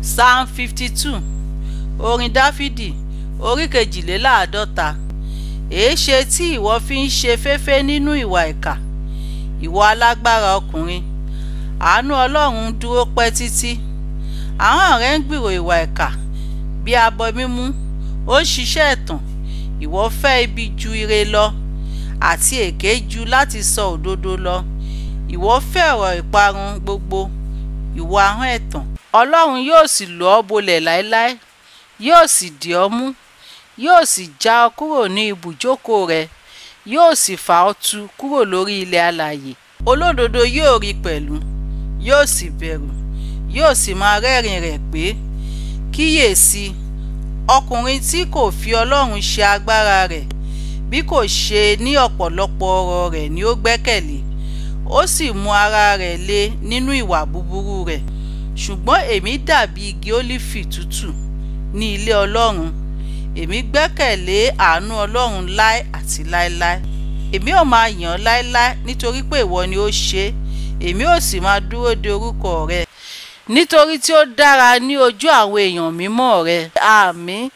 Psalm 52 orin Dáfídì orí 52. Èéṣe tí ìwọ fi ń ṣe féfé nínú ìwà ìkà, ìwọ alágbára ọkùnrin? Àánú Ọlọ́run dúró pẹ́ títí. Ahọ́n rẹ̀ ń gbìrò ìwà ìkà bí abọ mímú, ó ń ṣiṣẹ́ ẹ̀tàn. Ìwọ fẹ́ ibi ju ire lọ, àti èké ju láti sọ òdodo lọ. Ìwọ fẹ́ ọ̀rọ̀ ìparun gbogbo, ìwọ ahọ́n ẹ̀tàn. Ọlọ́run yóò sì lọ ọ́ bolẹ̀ láéláé, yóò sì dì ọ́ mú, yóò sì já ọ kúrò ní ibùjókòó rẹ, yóò sì fà ọ́ tu kúrò lórí ilẹ̀ alààyè. Olódodo yóò rí pẹ̀lú, yóò sì bẹ̀rù, yóò sì máa rẹ́rìn rẹ̀ pé, kíyèsí, ọkùnrin tí kò fi Ọlọ́run ṣe agbára rẹ̀, bí kò ṣe ní ọ̀pọ̀lọpọ̀ ọrọ̀ rẹ̀ ni ó gbẹ́kẹ̀lé, ó sì mú ara rẹ̀ le nínú ìwà búburú rẹ̀. Ṣùgbọ́n èmi dàbí igi ólífì tútù ní ilé Ọlọ́run. Èmi gbẹ́kẹ̀lé àánú Ọlọ́run láé àti láéláé. Èmi ò máa yìn ọ́ láéláé nítorí pé ìwọ ni ó ṣe é. Èmi ò sì máa dúró de orúkọ rẹ, nítorí tí ó dára ní ojú àwọn èèyàn mímọ́ rẹ. Àmín.